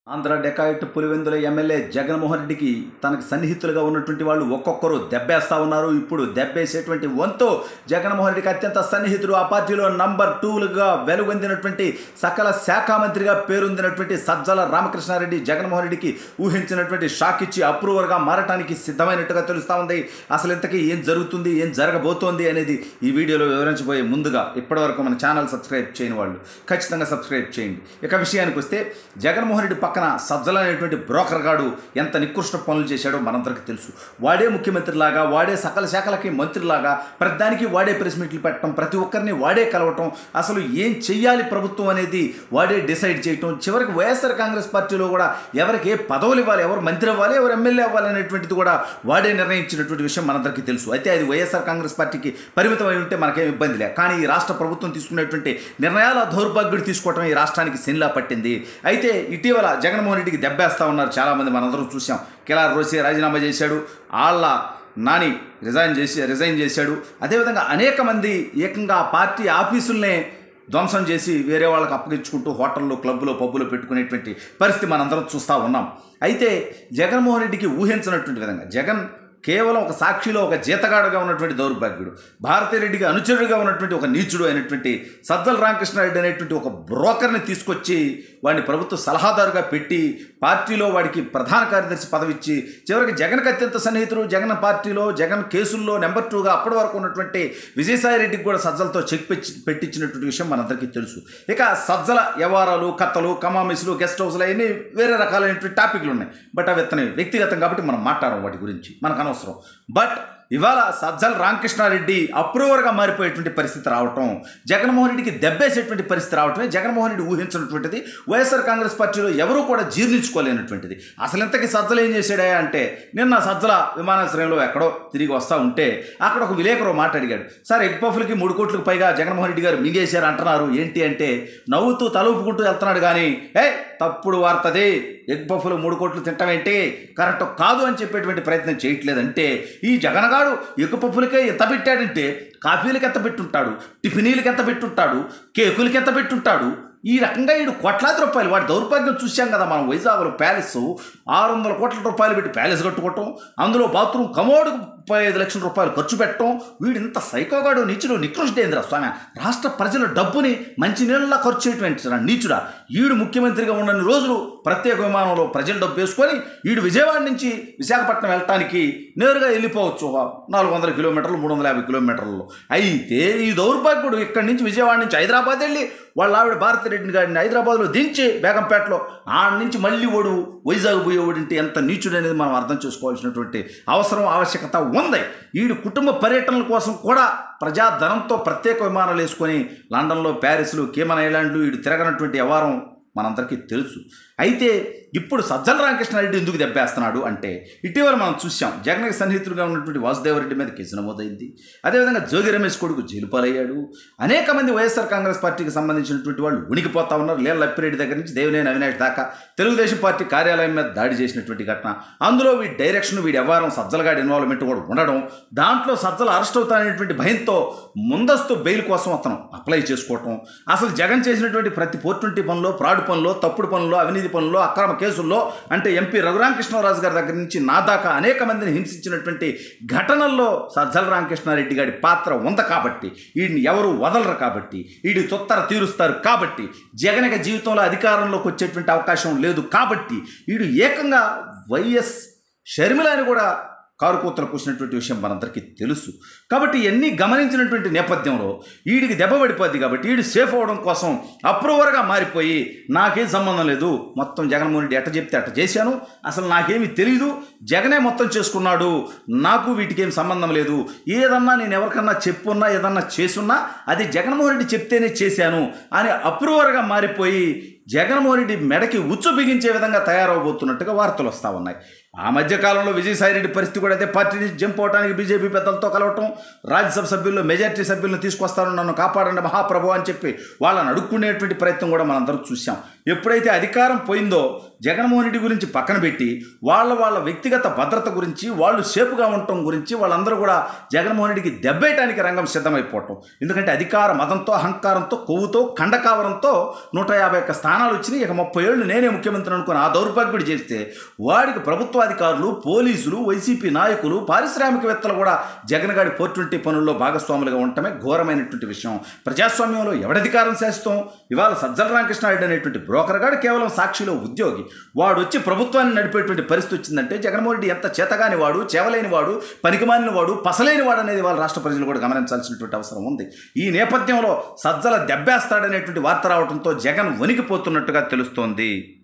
Andhra dacoit Pulivendula MLA Jaganmohan రెడ్డికి తనకు సన్నిహితులుగా ఉన్నటువంటి వాళ్ళు ఒక్కొక్కరు దెబ్బేస్తా ఉన్నారు. ఇప్పుడు దెబ్బేసేటువంటి వంతు జగన్మోహన్ రెడ్డికి అత్యంత సన్నిహితుడు, ఆ పార్టీలో నంబర్ 2గా వెలుగొందినటువంటి సకల శాఖ మంత్రిగా పేరొందినటువంటి సజ్జల రామకృష్ణారెడ్డి జగన్మోహన్ రెడ్డికి ఊహించినటువంటి షాక్ ఇచ్చి అప్రూవర్గా మారటానికి సిద్ధమైనట్టుగా తెలుస్తూ ఉంది. అసలు ఇంతకీ ఏం జరుగుతుంది, ఏం జరగబోతోంది అనేది ఈ వీడియోలో వివరించబోయే ముందుగా ఇప్పటివరకు మన ఛానల్ సబ్స్క్రైబ్ చేయని వాళ్ళు ఖచ్చితంగా సబ్స్క్రైబ్ చేయండి. ఇక విషయానికి వస్తే, జగన్మోహన్ రెడ్డి పక్కన సజ్జల అనేటువంటి బ్రోకర్ గాడు ఎంత నికృష్ట పనులు చేశాడో మనందరికీ తెలుసు. వాడే ముఖ్యమంత్రిలాగా, వాడే సకల శాఖలకి మంత్రిలాగా, ప్రతిదానికి వాడే ప్రెస్ మీట్లు పెట్టడం, ప్రతి ఒక్కరిని వాడే కలవటం, అసలు ఏం చెయ్యాలి ప్రభుత్వం అనేది వాడే డిసైడ్ చేయటం, చివరికి వైఎస్ఆర్ కాంగ్రెస్ పార్టీలో కూడా ఎవరికి ఏ పదవులు ఇవ్వాలి, ఎవరు మంత్రి అవ్వాలి, ఎవరు ఎమ్మెల్యే అవ్వాలి అనేటువంటిది కూడా వాడే నిర్ణయించినటువంటి విషయం మనందరికీ తెలుసు. అయితే అది వైఎస్ఆర్ కాంగ్రెస్ పార్టీకి పరిమితమై ఉంటే మనకేం ఇబ్బంది లే. కానీ ఈ రాష్ట్ర ప్రభుత్వం తీసుకునేటువంటి నిర్ణయాల దౌర్భాగ్యుడు తీసుకోవటం ఈ రాష్ట్రానికి శనిలా పట్టింది. అయితే ఇటీవల జగన్మోహన్ రెడ్డికి దెబ్బేస్తూ ఉన్నారు చాలామంది, మనందరం చూసాం. కిలార్ రోసే రాజీనామా చేశాడు, ఆళ్ళ నాని రిజైన్ చేశాడు. అదేవిధంగా అనేక మంది ఏకంగా ఆ పార్టీ ఆఫీసుల్నే ధ్వంసం చేసి వేరే వాళ్ళకి అప్పగించుకుంటూ హోటల్లో, క్లబ్లో, పబ్బులో పెట్టుకునేటువంటి పరిస్థితి మనందరం చూస్తూ ఉన్నాం. అయితే జగన్మోహన్ రెడ్డికి ఊహించినటువంటి విధంగా జగన్ కేవలం ఒక సాక్షిలో ఒక జీతగాడుగా ఉన్నటువంటి దౌర్భాగ్యుడు, భారతీరెడ్డికి అనుచరుడిగా ఉన్నటువంటి ఒక నీచుడు అయినటువంటి సజ్జల రామకృష్ణారెడ్డి అనేటువంటి ఒక బ్రోకర్ని తీసుకొచ్చి వాడిని ప్రభుత్వ సలహాదారుగా పెట్టి పార్టీలో వాడికి ప్రధాన కార్యదర్శి పదవి ఇచ్చి చివరికి జగన్కి అత్యంత సన్నిహితుడు, జగన్ పార్టీలో జగన్ కేసుల్లో నెంబర్ 2గా అప్పటి వరకు ఉన్నటువంటి విజయసాయిరెడ్డికి కూడా సజ్జలతో చెక్ పెట్టించినటువంటి విషయం మనందరికీ తెలుసు. ఇక సజ్జల వ్యవహారాలు, కథలు, కమామిసులు, గెస్ట్ హౌస్లు అవన్నీ వేరే రకాలైనటువంటి టాపిక్లు ఉన్నాయి. బట్ అవి ఎత్తనే వ్యక్తిగతం కాబట్టి మనం మాట్లాడడం వాటి గురించి, మనకు అనవసరం. బట్ ఇవాళ సజ్జల రామకృష్ణారెడ్డి అప్రూవర్గా మారిపోయేటువంటి పరిస్థితి రావటం, జగన్మోహన్ రెడ్డికి దెబ్బేసేటువంటి పరిస్థితి రావటమే జగన్మోహన్ రెడ్డి ఊహించినటువంటిది, వైఎస్ఆర్ కాంగ్రెస్ పార్టీలో ఎవరూ కూడా జీర్ణించుకోలేనటువంటిది. అసలు ఇంతకీ సజ్జల ఏం చేశాడా అంటే, నిన్న సజ్జల విమానాశ్రయంలో ఎక్కడో తిరిగి వస్తూ ఉంటే అక్కడ ఒక విలేకరు మాట్లాడిగాడు. సార్, ఎగ్ పఫ్లకి 3 కోట్లకు పైగా జగన్మోహన్ రెడ్డి గారు మింగేశారు అంటున్నారు, ఏంటి అంటే నవ్వుతూ తలూపుకుంటూ వెళ్తున్నాడు. కానీ తప్పుడు వార్తది, ఎగ్ పఫ్లు 3 కోట్లు తింటామేంటి, కరెక్ట్ కాదు అని చెప్పేటువంటి ప్రయత్నం చేయట్లేదంటే, ఈ జగన్గాడు ఎగ్ పఫ్లకే ఎంత పెట్టాడంటే కాఫీలకి ఎంత పెట్టుంటాడు, టిఫినీలకి ఎంత పెట్టుంటాడు, కేకులకి ఎంత పెట్టుంటాడు. ఈ రకంగా వీడు కోట్లాది రూపాయలు, వాడి దౌర్భాగ్యం చూసాం కదా మనం. వైజాగ్లో ప్యాలెస్ 600 కోట్ల రూపాయలు పెట్టి ప్యాలెస్ కట్టుకోవటం, అందులో బాత్రూమ్ కమోడుకు 35 లక్షల రూపాయలు ఖర్చు పెట్టడం. వీడు ఇంత సైకోగాడు, నీచుడు, నికృష్టేంద్ర స్వామి. రాష్ట్ర ప్రజల డబ్బుని మంచినీళ్ళలా ఖర్చు చేయటం నీచుడా. వీడు ముఖ్యమంత్రిగా ఉన్నన్ని రోజులు ప్రత్యేక విమానంలో ప్రజల డబ్బు వేసుకొని వీడు విజయవాడ నుంచి విశాఖపట్నం వెళ్ళటానికి నేరుగా వెళ్ళిపోవచ్చు 400 కిలోమీటర్లు, 350 కిలోమీటర్లలో. అయితే ఈ దౌర్భాగ్యుడు ఇక్కడి నుంచి విజయవాడ నుంచి హైదరాబాద్ వెళ్ళి వాళ్ళ ఆవిడ భారతిరెడ్డి గారిని హైదరాబాద్లో దించి బేగంపేటలో ఆడ నుంచి మళ్ళీ ఓడు వైజాగ్ పోయేవాడింటే ఎంత నీచుడు అనేది మనం అర్థం చేసుకోవాల్సినటువంటి అవసరం, ఆవశ్యకత ఉంది. వీడు కుటుంబ పర్యటనల కోసం కూడా ప్రజాధనంతో ప్రత్యేక విమానాలు వేసుకొని లండన్లో, ప్యారిస్లు, కేమన్ ఐలాండ్లు వీడు తిరగనటువంటి వ్యవహారం మనందరికీ తెలుసు. అయితే ఇప్పుడు సజ్జల రామకృష్ణారెడ్డి ఎందుకు దెబ్బేస్తున్నాడు అంటే, ఇటీవల మనం చూసాం జగన్కి సన్నిహితులుగా ఉన్నటువంటి వాసుదేవరెడ్డి మీద కేసు నమోదైంది. అదేవిధంగా జోగి రమేష్ కొడుకు జైలు పాలయ్యాడు. అనేక మంది వైఎస్ఆర్ కాంగ్రెస్ పార్టీకి సంబంధించినటువంటి వాళ్ళు ఉనికిపోతా ఉన్నారు. లీల లప్పిరెడ్డి దగ్గర నుంచి దేవినేని అవినాష్ దాకా తెలుగుదేశం పార్టీ కార్యాలయం మీద దాడి చేసినటువంటి ఘటన, అందులో వీడి డైరెక్షన్, వీడి వ్యవహారం, సజ్జలగాడి ఇన్వాల్వ్మెంట్ కూడా ఉండడం, దాంట్లో సజ్జల అరెస్ట్ అవుతాననేటువంటి భయంతో ముందస్తు బెయిల్ కోసం అతను అప్లై చేసుకోవటం, అసలు జగన్ చేసినటువంటి ప్రతి 420 పనులు, ఫ్రాడ్ పనులు, తప్పుడు పనులు, అవినీతి పనులు, అక్రమ కేసుల్లో అంటే ఎంపీ రఘురామకృష్ణరాజు గారి దగ్గర నుంచి నా దాకా అనేక మందిని హింసించినటువంటి ఘటనల్లో సజ్జల రామకృష్ణారెడ్డి గారి పాత్ర ఉంది. కాబట్టి వీడిని ఎవరు వదలరు, కాబట్టి వీడి తొత్తర తీరుస్తారు, కాబట్టి జగన్కి జీవితంలో అధికారంలోకి వచ్చేటువంటి అవకాశం లేదు, కాబట్టి వీడు ఏకంగా వైఎస్ షర్మిలని కూడా కారుకూతలు కూసినటువంటి విషయం మనందరికీ తెలుసు. కాబట్టి ఇవన్నీ గమనించినటువంటి నేపథ్యంలో వీడికి దెబ్బ పడిపోద్ది. కాబట్టి వీడు సేఫ్ అవ్వడం కోసం అప్రూవర్గా మారిపోయి నాకేం సంబంధం లేదు, మొత్తం జగన్మోహన్ రెడ్డి ఎట్ట చెప్తే అట్ట చేశాను, అసలు నాకేమీ తెలీదు, జగనే మొత్తం చేసుకున్నాడు, నాకు వీటికి ఏం సంబంధం లేదు, ఏదన్నా నేను ఎవరికన్నా చెప్పున్నా ఏదన్నా చేసున్నా అది జగన్మోహన్ రెడ్డి చెప్తేనే చేశాను అని అప్రూవర్గా మారిపోయి జగన్మోహన్ రెడ్డి మెడకి ఉచ్చు బిగించే విధంగా తయారవబోతున్నట్టుగా వార్తలు వస్తూ ఉన్నాయి. ఆ మధ్యకాలంలో విజయసాయిరెడ్డి పరిస్థితి కూడా అదే. పార్టీ నుంచి జంప్ అవడానికి బీజేపీ పెద్దలతో కలవటం, రాజ్యసభ సభ్యుల్లో మెజార్టీ సభ్యులను తీసుకొస్తాను, నన్ను కాపాడండి మహాప్రభు అని చెప్పి వాళ్ళని అడుక్కునేటువంటి ప్రయత్నం కూడా మనందరం చూసాం. ఎప్పుడైతే అధికారం పోయిందో జగన్మోహన్ రెడ్డి గురించి పక్కన పెట్టి వాళ్ళ వ్యక్తిగత భద్రత గురించి, వాళ్ళు సేపుగా ఉండటం గురించి వాళ్ళందరూ కూడా జగన్మోహన్ రెడ్డికి దెబ్బేయటానికి రంగం సిద్ధమైపోవటం. ఎందుకంటే అధికార మదంతో, అహంకారంతో, కొవ్వుతో, కండకావరంతో 151 స్థానాలు వచ్చినాయి. ఇక 30 ఏళ్ళు నేనే ముఖ్యమంత్రి అనుకుని ఆ దౌర్భాగ్యుడు చేస్తే వాడికి ప్రభుత్వాధికారులు, పోలీసులు, వైసీపీ నాయకులు, పారిశ్రామికవేత్తలు కూడా జగన్ గారి 420 పనుల్లో భాగస్వాములుగా ఉండటమే ఘోరమైనటువంటి విషయం. ప్రజాస్వామ్యంలో ఎవడధికారం శాసిస్తాం? ఇవాళ సజ్జల రామకృష్ణారెడ్డి అనేటువంటి బ్రోకర్ గాడు కేవలం సాక్షిలో ఉద్యోగి. వాడు వచ్చి ప్రభుత్వాన్ని నడిపేటువంటి పరిస్థితి వచ్చిందంటే జగన్మోహన్ రెడ్డి ఎంత చేతగాని వాడు, చేవలేని వాడు, పనికిమాలిన వాడు, పసలేని వాడు అనేది వాళ్ళ రాష్ట్ర ప్రజలు కూడా గమనించాల్సినటువంటి అవసరం ఉంది. ఈ నేపథ్యంలో సజ్జల దెబ్బేస్తాడనేటువంటి వార్త రావడంతో జగన్ వణికిపోతున్నట్టుగా తెలుస్తోంది.